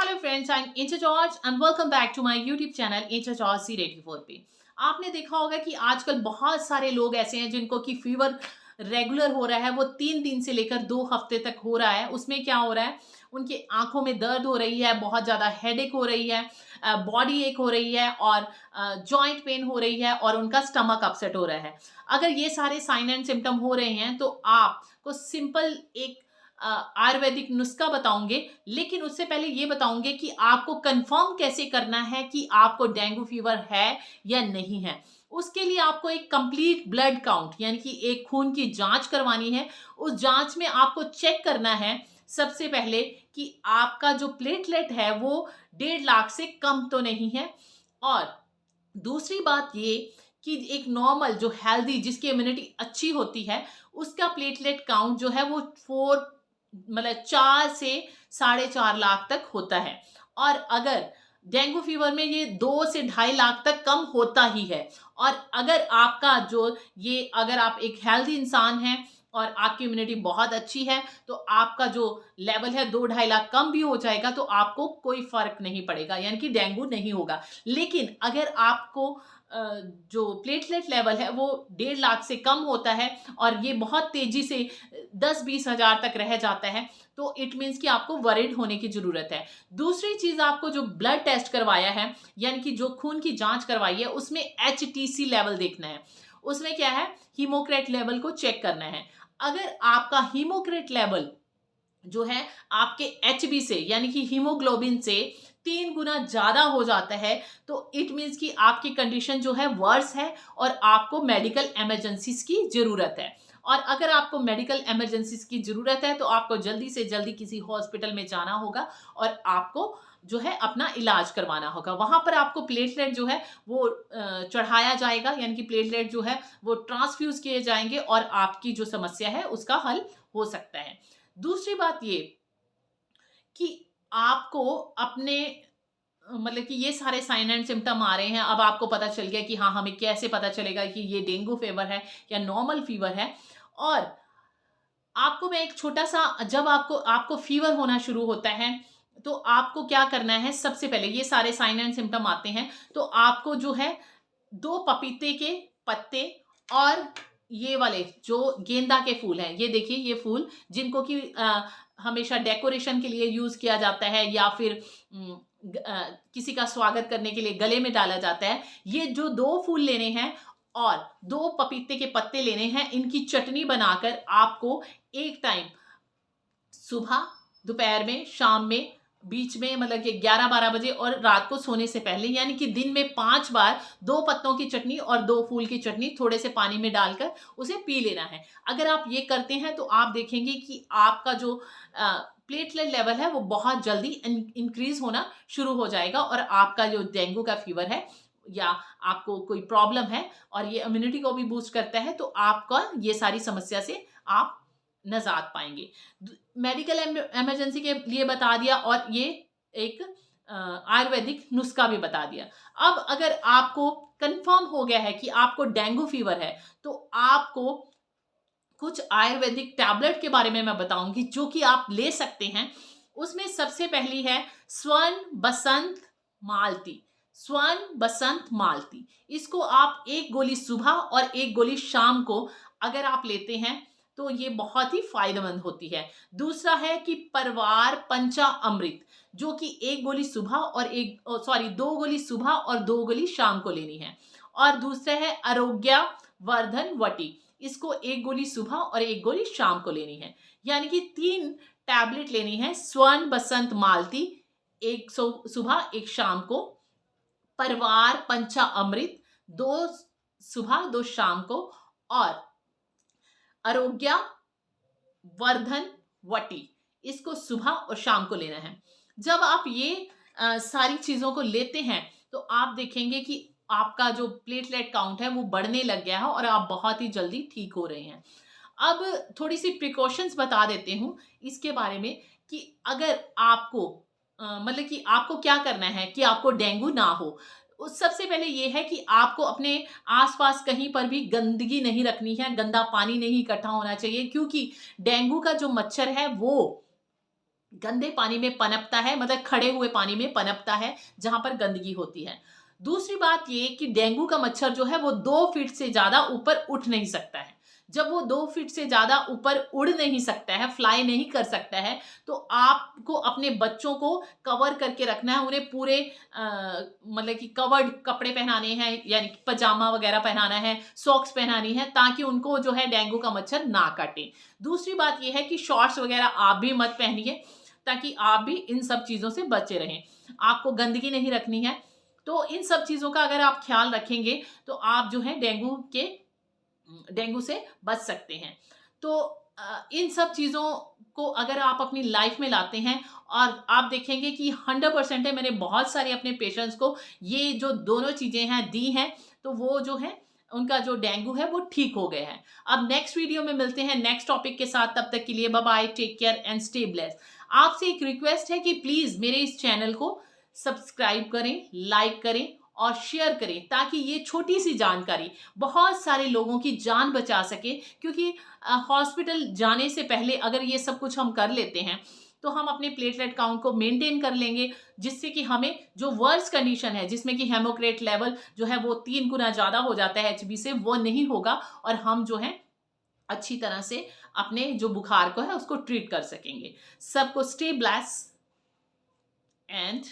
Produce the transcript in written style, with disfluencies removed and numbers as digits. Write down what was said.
Hello friends, I am Angel George and welcome back to my YouTube channel Angel George C84 पे। आपने देखा होगा कि आजकल बहुत सारे लोग ऐसे हैं जिनको कि फीवर रेगुलर हो रहा है। वो 3 दिन से लेकर 2 हफ्ते तक हो रहा है। उसमें क्या हो रहा है, उनकी आंखों में दर्द हो रही है, बहुत ज़्यादा हेडेक हो रही है, बॉडी एक हो रही है और जॉइंट पेन हो रही है और उनका स्टमक अपसेट हो रहा है। अगर ये सारे साइन एंड सिम्टम हो रहे हैं तो आपको सिंपल एक आयुर्वेदिक नुस्खा बताऊंगे। लेकिन उससे पहले ये बताऊंगे कि आपको कंफर्म कैसे करना है कि आपको डेंगू फीवर है या नहीं है। उसके लिए आपको एक कंप्लीट ब्लड काउंट यानी कि एक खून की जांच करवानी है। उस जांच में आपको चेक करना है सबसे पहले कि आपका जो प्लेटलेट है वो 1.5 लाख से कम तो नहीं है। और दूसरी बात ये कि एक नॉर्मल जो हेल्दी जिसकी इम्यूनिटी अच्छी होती है उसका प्लेटलेट काउंट जो है वो 4 से 4.5 लाख तक होता है। और अगर डेंगू फीवर में ये 2 से 2.5 लाख तक कम होता ही है। और अगर आपका जो ये अगर आप एक हेल्दी इंसान हैं और आपकी इम्यूनिटी बहुत अच्छी है तो आपका जो लेवल है 2-2.5 लाख कम भी हो जाएगा तो आपको कोई फर्क नहीं पड़ेगा, यानी कि डेंगू नहीं होगा। लेकिन अगर आपको जो प्लेटलेट लेवल है वो 1.5 लाख से कम होता है और ये बहुत तेजी से 10-20 हज़ार तक रह जाता है तो इट मीन्स कि आपको वरिड होने की जरूरत है। दूसरी चीज, आपको जो ब्लड टेस्ट करवाया है यानी कि जो खून की जांच करवाई है उसमें HTC लेवल देखना है। उसमें क्या है, हीमोक्रेट लेवल को चेक करना है। अगर आपका हीमोक्रेट लेवल जो है आपके HB से यानी कि हीमोग्लोबिन से 3 गुना ज्यादा हो जाता है तो इट मीन्स कि आपकी कंडीशन जो है वर्स है और आपको मेडिकल इमरजेंसीज की जरूरत है। और अगर आपको मेडिकल इमरजेंसीज की जरूरत है तो आपको जल्दी से जल्दी किसी हॉस्पिटल में जाना होगा और आपको जो है अपना इलाज करवाना होगा। वहां पर आपको प्लेटलेट जो है वो चढ़ाया जाएगा, यानी कि प्लेटलेट जो है वो ट्रांसफ्यूज किए जाएंगे और आपकी जो समस्या है उसका हल हो सकता है। दूसरी बात ये कि आपको अपने मतलब कि ये सारे साइन एंड सिम्टम आ रहे हैं, अब आपको पता चल गया कि हाँ, हमें कैसे पता चलेगा कि ये डेंगू फीवर है या नॉर्मल फीवर है। और आपको मैं एक छोटा सा, जब आपको आपको फीवर होना शुरू होता है तो आपको क्या करना है, सबसे पहले ये सारे साइन एंड सिम्टम आते हैं तो आपको जो है 2 पपीते के पत्ते और ये वाले जो गेंदा के फूल हैं, ये देखिए ये फूल जिनको कि हमेशा डेकोरेशन के लिए यूज किया जाता है या फिर किसी का स्वागत करने के लिए गले में डाला जाता है। ये जो 2 फूल लेने हैं और 2 पपीते के पत्ते लेने हैं, इनकी चटनी बनाकर आपको एक टाइम सुबह, दोपहर में, शाम में, बीच में मतलब कि 11-12 बजे और रात को सोने से पहले, यानी कि दिन में 5 बार 2 पत्तों की चटनी और 2 फूल की चटनी थोड़े से पानी में डालकर उसे पी लेना है। अगर आप ये करते हैं तो आप देखेंगे कि आपका जो प्लेटलेट लेवल है वो बहुत जल्दी इंक्रीज होना शुरू हो जाएगा और आपका जो डेंगू का फीवर है या आपको कोई प्रॉब्लम है और ये इम्यूनिटी को भी बूस्ट करता है तो आपका ये सारी समस्या से आप निजात पाएंगे। मेडिकल इमरजेंसी के लिए बता दिया और ये एक आयुर्वेदिक नुस्खा भी बता दिया। अब अगर आपको कंफर्म हो गया है कि आपको डेंगू फीवर है तो आपको कुछ आयुर्वेदिक टैबलेट के बारे में मैं बताऊंगी जो कि आप ले सकते हैं। उसमें सबसे पहली है स्वर्ण बसंत मालती। स्वर्ण बसंत मालती, इसको आप 1 गोली सुबह और 1 गोली शाम को अगर आप लेते हैं तो ये बहुत ही फायदेमंद होती है। दूसरा है कि परवार पंचा अमृत, जो कि 1 गोली सुबह और 2 गोली सुबह और 2 गोली शाम को लेनी है। और दूसरा है आरोग्य वर्धन वटी, इसको 1 गोली सुबह और 1 गोली शाम को लेनी है। यानी कि 3 टैबलेट लेनी है स्वर्ण बसंत मालती, एक सुबह एक शाम को, परवार पंचा अमृत 2 सुबह 2 शाम को, और आरोग्य वर्धन वटी, इसको सुबह और शाम को लेना है। जब आप ये सारी चीजों को लेते हैं तो आप देखेंगे कि आपका जो प्लेटलेट काउंट है वो बढ़ने लग गया है और आप बहुत ही जल्दी ठीक हो रहे हैं। अब थोड़ी सी प्रिकॉशंस बता देती हूँ इसके बारे में कि अगर आपको मतलब कि आपको क्या करना है कि आपको डेंगू ना हो। उस सबसे पहले ये है कि आपको अपने आसपास कहीं पर भी गंदगी नहीं रखनी है, गंदा पानी नहीं इकट्ठा होना चाहिए, क्योंकि डेंगू का जो मच्छर है वो गंदे पानी में पनपता है, मतलब खड़े हुए पानी में पनपता है जहां पर गंदगी होती है। दूसरी बात ये कि डेंगू का मच्छर जो है वो 2 फीट से ज्यादा ऊपर उठ नहीं सकता है। जब वो 2 फीट से ज्यादा ऊपर उड़ नहीं सकता है, फ्लाई नहीं कर सकता है, तो आपको अपने बच्चों को कवर करके रखना है। उन्हें पूरे मतलब कि कवर्ड कपड़े पहनाने हैं, यानी कि पजामा वगैरह पहनाना है, सॉक्स पहनानी है, ताकि उनको जो है डेंगू का मच्छर ना काटे। दूसरी बात यह है कि शॉर्ट्स वगैरह आप भी मत पहनिए, ताकि आप भी इन सब चीज़ों से बचे रहें। आपको गंदगी नहीं रखनी है। तो इन सब चीज़ों का अगर आप ख्याल रखेंगे तो आप जो है डेंगू से बच सकते हैं। तो इन सब चीज़ों को अगर आप अपनी लाइफ में लाते हैं, और आप देखेंगे कि 100% है, मैंने बहुत सारे अपने पेशेंट्स को ये जो दोनों चीज़ें हैं दी हैं, तो वो जो है उनका जो डेंगू है वो ठीक हो गया है। अब नेक्स्ट वीडियो में मिलते हैं नेक्स्ट टॉपिक के साथ। तब तक के लिए bye bye, take care and stay blessed. आपसे एक रिक्वेस्ट है कि प्लीज़ मेरे इस चैनल को सब्सक्राइब करें, लाइक करें और शेयर करें, ताकि ये छोटी सी जानकारी बहुत सारे लोगों की जान बचा सके। क्योंकि हॉस्पिटल जाने से पहले अगर ये सब कुछ हम कर लेते हैं तो हम अपने प्लेटलेट काउंट को मेंटेन कर लेंगे, जिससे कि हमें जो वर्स्ट कंडीशन है, जिसमें कि हेमोक्रेट लेवल जो है वो 3 गुना ज़्यादा हो जाता है एचबी से, वो नहीं होगा, और हम जो है अच्छी तरह से अपने जो बुखार को है उसको ट्रीट कर सकेंगे। सबको स्टे ब्लेस्ड एंड